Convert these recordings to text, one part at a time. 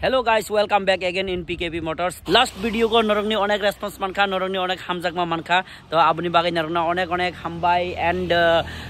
Hello guys, welcome back again in PKB Motors. Last video ko norongni onek response mankha, norongni onek hamjakma mankha. To abuni bagai norongna onek hambai and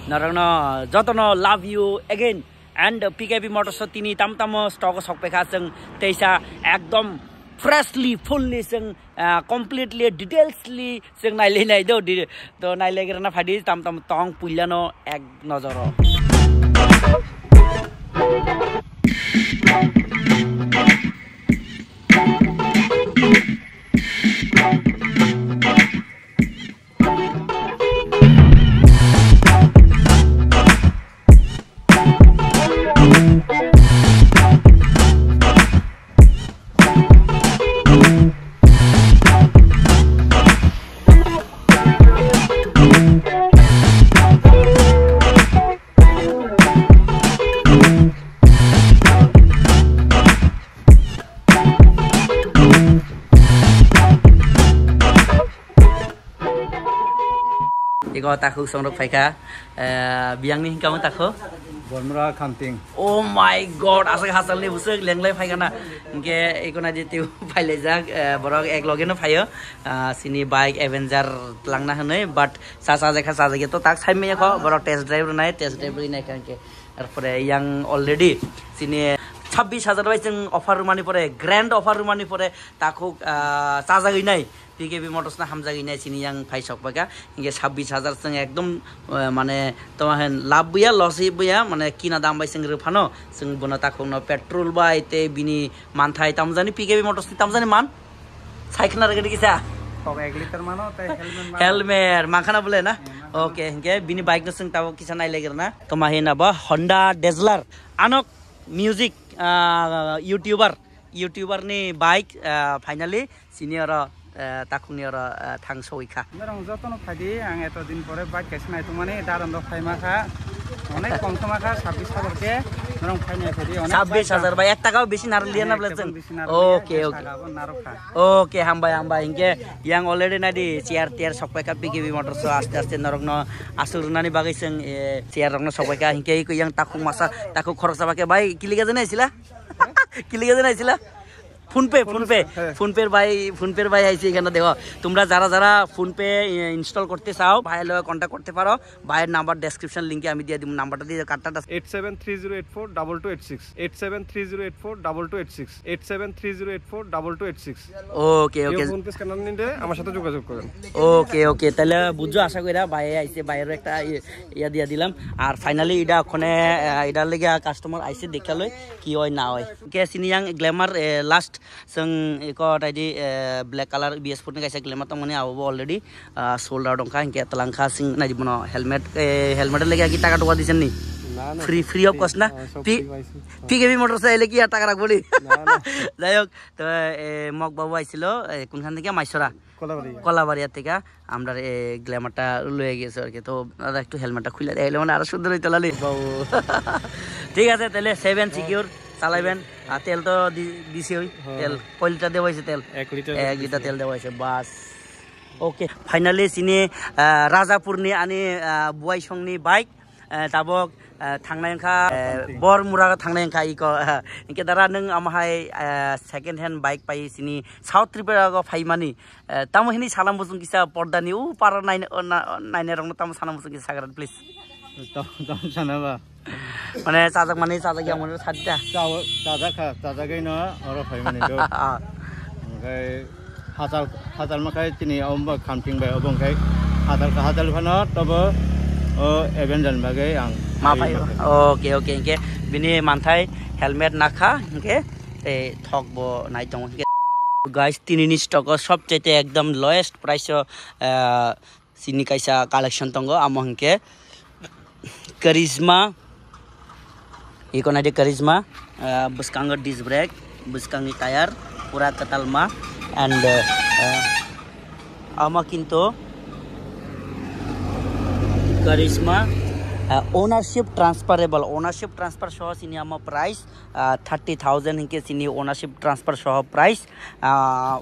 norongna jotono love you again. And PKB Motors tini tamtamo stock sokpekha jeng teisa ekdom freshly fully jeng completely detailsly jeng nailai nai do to nailai gerna phadi tamtam tong puilano ek nojoro. Iko takhu songrok phaika biang ni kamu takhu Bormra Khanting. Oh my god asal hasal ni busuk lenglai phaika na inke ikona jitiu phaile jak borok ek loge no phayo sini bike Avenger langna hne but sa jekha to tak saime ko borok test drive nai kanke arpore yang already sini 26,000 bai jeng offer mani pore grand offer mani pore takhu saja gei nai PKB Motors na hamjagi nai sini yang phai sokpaga inge 26,000 jeng ekdom mane tomahen labh buya loss buya mane kina dam bai jeng rufano jeng bona takhu no petrol bai te bini manthai tamjani PKB Motors ni tamjani man saikna rege dikisa 1 liter mano te helmet makhana bole na okay inge bini bike no jeng tabo kisa nai legerna tomahena ba Honda Dazzler anok music YouTuber ni bike finally senior takuni ora thang soika merong jotono phadi ang eto din pore bike kesnai to mane daran do phai makha onek kom makha 26,000 ke merong phai nai phadi onek 26,000 bai 1 টাকাও বেশি নার লিয়া না বলেছেন ওকে হামবাই ইনকে yang already nadi chair sokpaika PKB Motors aste norogno asurunani bagaiseng chair rogno sokpaika hinke ko yang takung masa takung khorok sabake bai kiliga jana aisila phone pay ভাই আইছে এখানে দেখো তোমরা যারা ফোন পে ইনস্টল করতে চাও ভাইয়ের লগে কন্টাক্ট করতে পারো ভাইয়ের নাম্বার ডেসক্রিপশন লিংকে আমি দিয়ে দিম নাম্বারটা দিয়ে কার্ডটা 8730842286 8730842286 8730842286 ওকে ফোন পে স্ক্যানার নিলে আমার সাথে যোগাযোগ করুন ওকে তাহলে বুঝছো আশা কইরা ভাই আইছে ভাইয়ের একটা ইয়া দিয়া দিলাম আর ফাইনালি এটা ওখানে এটার লাগি কাস্টমার আইছে দেখালই কি হয় না হয় কে সিনিয়াং Glamour last seng iko tadi black color BS pun kaisa glamour tamone abo already sold out onka inke telangka sing na dibono helmet lagi kita taka toka disen ni free of cost na PKB Motors aile ki taka rakbo ni jayok to mok babu aisilo kunkhan theke maisora Kalabaria থেকে আমরা গ্ল্যামারটা লয়ে গেছে আর কি তো দাদা একটু হেলমেটটা খুলে দেখাইলে মানে আরো সুন্দর হইতে লালি ঠিক আছে তাহলে 7 সিকিউর চালাইবেন আর তেল তো দিছি ওই তেল কয় লিটার দেওয়া হয়েছে তেল 1 লিটার তেল দেওয়া হয়েছে বাস ওকে ফাইনালি সিনি রাজাপুরনি আনি বুয়াই সংনি বাইক তাবক थांनाय ओंखा बरमुरा थांनाय ओंखा इको इनके दारा नों आमहाय सेकेंड हैंड बाइक पाइ सिनि साउथ त्रिपुरा गो फाइमानि तामहिनि सालाम बुसुं किसा पर्दानि उ पार नायने रंग ताम सालाम बुसुं किसा सागरान प्लिज ताम सानाबा माने साजाक माने साजाक या मने साददा जाजागैनो अरो फाइमानि दो ओमफ्राय हाजार माखाय तिनि अम्बा खामथिंबाय अबंखाय हाजार फानो तबो Avenger bagai ang mapai oke inke bini mantai helmet nakha inke thok bo nai tong guys tinini stock sob chete ekdom lowest price sini kaisa collection tongo amo inke charisma ikona de charisma buskang disc brake buskang tire pura katalma and ama kinto Charisma ownership transfer show sini ama price 30,000 hinke sini ownership transfer show price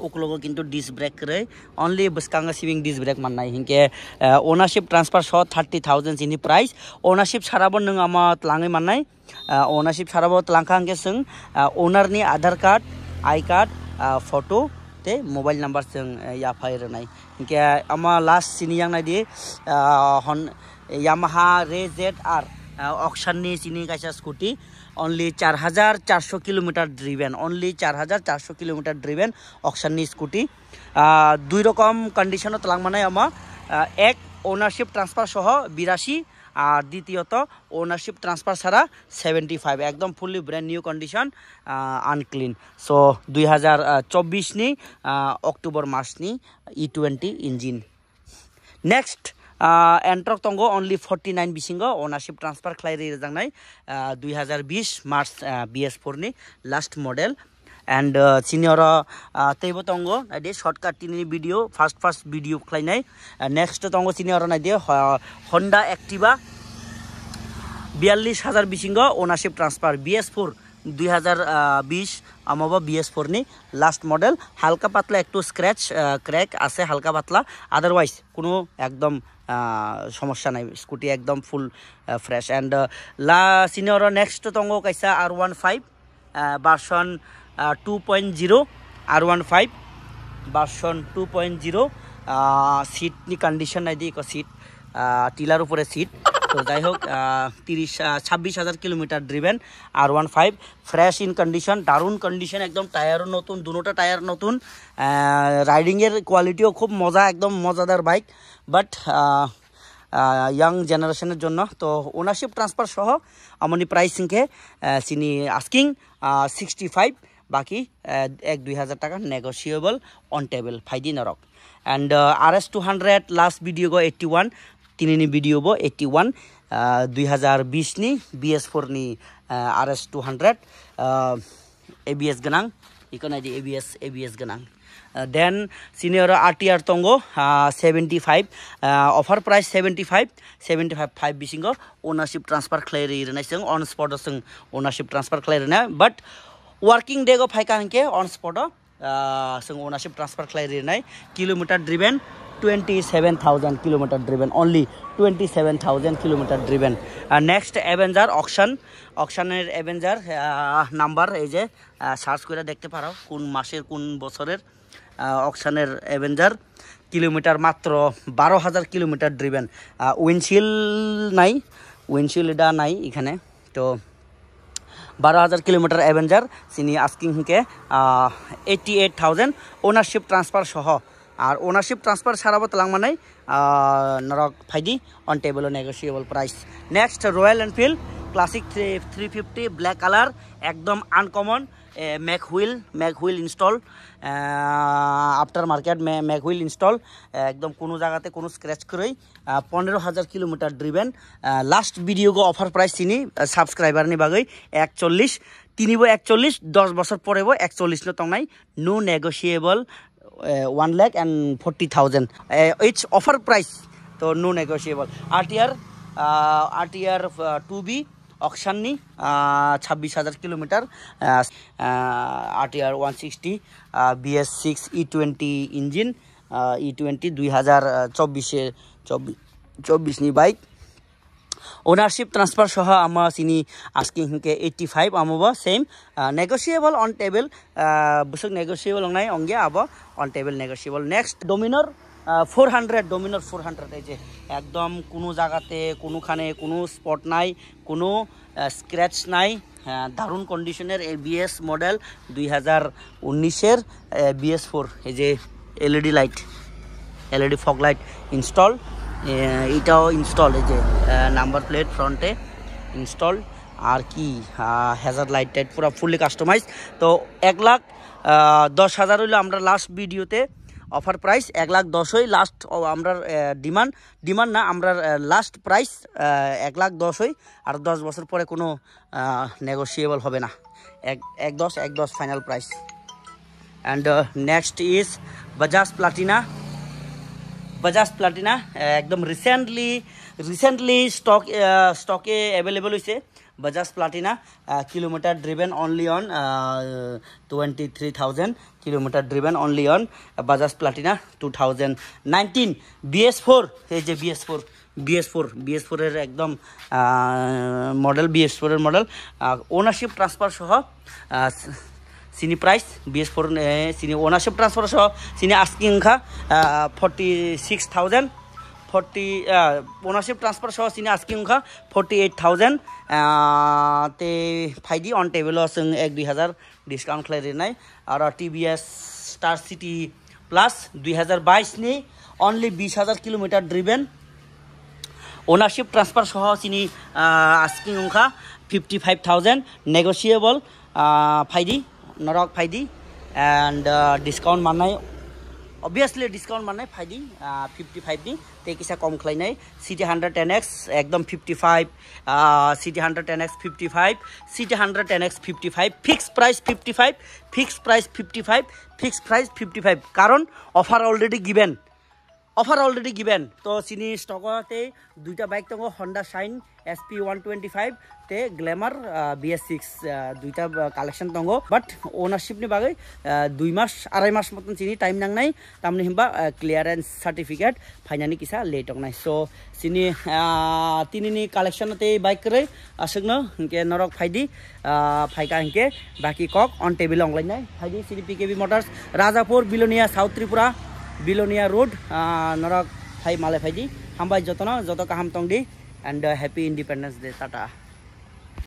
uklogo kintu disc brake re only buskanga sewing disc brake mannai hinke ownership transfer show 30,000 sini price ownership sarabon nung ama tlangai mannai ओनारशिप साराबो तलांखा हंके जों ओनारनि आधार card I card फटो ते mobile number जों या फायरनाय इनके आमा last सिनियां नायदि यामाहा रे ZR ऑक्शननि सिनि काइसा scooty only 4400 kilometre driven only 4400 kilometre driven ऑक्शननि स्कूटी दुई रकम कंडिशन तलांग माने आमा एक ओनारशिप ट्रांसफार सह 82 আর দ্বিতীয়ত ওনারশিপ ট্রান্সফার ছাড়া 75 একদম ফুললি ব্র্যান্ড নিউ কন্ডিশন আনক্লিন সো 2024 নি অক্টোবর মাস নি E20 ইঞ্জিন নেক্সট एंट्रक तंगो ओनली 49 बिसिंगो ओनारशिप ट्रांसफार खालायरि रजांनाय 2020 मार्च BS4 नि लास्ट मॉडल एंड सिनियर तेबो तंगो नायदे शॉर्टकट तिनि वीडियो फास्ट वीडियो खालायनाय नेक्स्ट तंगो सिनियर नायदे होंडा एक्टिवा 42000 बिसिंगो ओनारशिप ट्रांसफार BS4 2020 आमाबा BS4 नि लास्ट मॉडल हालका पातला एकटू स्क्रैच क्रैक आसे हालका पातला अदरवाइज कोनो एकदम समस्या নাই स्कूटी एकदम फुल फ्रेश एंड ला सिनियर नेक्स्ट तंगो कैसा R15 version 2.0 R15 version 2.0 seat नि कंडीशन नायदि इको सीट टिलार ऊपर सीट तो যাই হোক 26000 kilometre driven R15 fresh in condition দারুণ কন্ডিশন একদম টায়ারও নতুন দুটোটা টায়ার নতুন রাইডিং এর কোয়ালিটিও খুব মজা একদম মজাদার বাইক বাট ইয়াং জেনারেশনের জন্য তো ওনারশিপ ট্রান্সফার সহ আমনি প্রাইসিংকে সিনি আস্কিং 65 বাকি 1-2000 টাকা নেগোশিয়েবল অন টেবল ফাইদি নরক and RS 200 last video go 81 तीन वीडियो बो 81 2020 नि BS4 नि RS 200 ABS गनां इको नायदि ABS गनां देन सिनियर RTR तंगो 75 ऑफर प्राइस 75 बिसिंगो ओनरशिप ट्रांसफर खालायरि रनाय जों ऑन स्पॉट जों ओनरशिप ट्रांसफर खालायरना बट वर्किंग डे गो फाइका हंके ऑन स्पॉट जों ओनरशिप ट्रांसफर खालायरिनाय kilometre driven 27000 kilometre driven only 27000 kilometre driven next Avenger ऑक्शनर एवेंजर नम्बर এই যে সার্চ করে দেখতে পারো কোন মাসের কোন বছরের ऑक्शनर एवेंजर किलोमीटर मात्र 12000 किलोमीटर ड्रिवेन উইন্ডশিল্ড এটা নাই এখানে তো 12000 किलोमीटर एवेंजर सिनी आस्किंग के 88000 ओनारशिप ट्रांसफार सह और ओनारशिप ट्रांसफार साराबो तलांग माने नरक फाइदी on table negotiable price next Royal Enfield Classic 350 black colour एकदम uncommon mag wheel install after market में मैक व्हील इंस्टॉल एकदम कोनो जगहते कोनो स्क्रैच करई 15000 किलोमीटर ड्रिवेन लास्ट वीडियो को ऑफर प्राइस सिनी सब्सक्राइबर नि बागै 41 तिनिबो 41 10 बছর পরেবো 41 नो तंगनाय no negotiable 1,40,000 it's offer price तो no negotiable RTR 2B auction नि 26000 kilometre RTR 160 BS6 E20 engine E20 2024 नि बाइक ओनरशिप ट्रांसफार सह आमा सिनी आस्किंग के 85 आमबो सेम नेगोशिएबल ऑन टेबल बुसक नेगोशिएबल होनाय अंगे आबो on table negotiable next Dominar 400 এই যে একদম কোনো জায়গাতে কোনোখানে কোনো স্পট নাই কোনো স্ক্র্যাচ নাই দারুণ কন্ডিশনের ABS মডেল 2019 এর BS4 এই যে LED ফগ লাইট ইনস্টল এটাও ইনস্টল এই যে নাম্বার প্লেট ফ্রন্টে ইনস্টল আর কি হ্যাজার্ড লাইট টাইট পুরো ফুললি কাস্টমাইজ তো 1,10,000 হইলো আমরা লাস্ট ভিডিওতে ऑफर प्राइस 1,10,000 হই লাস্ট আমরা ডিমান্ড না আমরা লাস্ট প্রাইস 1,10,000 হই আর 10 বছর পরে কোনো নেগোশিয়েবল হবে না 1,10,000 final price and next is Bajaj Platina एकदम रिसेंटली स्टॉके अवेलेबल होइसे Bajaj Platina kilometre driven only on 23,000 kilometre driven only on Bajaj Platina 2019 BS4 এই যে BS4 এর একদম মডেল BS4 এর মডেল ওনারশিপ ট্রান্সফার সহ চিনি প্রাইস BS4 চিনি ওনারশিপ ট্রান্সফার সহ চিনি আস্কিং খা 46,000 ওনারশিপ ট্রান্সফার সহ চিনি আস্কিং খা 48,000 ते फाइदी ऑन टेबल जों 1-2,000 डिस्काउंट खालामनाय आरो TVS स्टार सिटी प्लस 2022 नि only 20,000 kilometre driven ownership transfer सह चिनी आस्किं अंखा 55,000 नेगोशिएबल फाइदी नरक फाइदी एंड डिस्काउंट माननाय ऑब्वियसली डिस्काउंट माननाय फाइदी 55 नि ते किसा कम खालायनाय सिटी 110X एकदम 55 city 110X 55 city 110X 55 fix price 55 कारण ऑफर ऑलरेडी गिवन तो चिनी स्टकते दुईटा बाइक दङ होंडा शाइन SP 125 ते ग्लैमर BS6 दुईटा कालेक्शन दङ बाट ओनरशिप नि बागै 2 मास 2.5 मास मतन चिनी टाइम नांनाय तामनि हिमबा क्लियरेंस सर्टिफिकेट फाइनानि किसा लेट नाय सो चिनी तिनिनि कालेक्शन ते बाइक रे असगनो के नरक फाइदी फाइका हंके बाकी कक ऑन टेबल अंगलायनाय फाइदी चिनी PKB Motors Rajapur Belonia South Tripura Belonia road नरक फाइ माले फाइदी हामबाय जतन जत काहाम तंगदी and happy independence day Tata.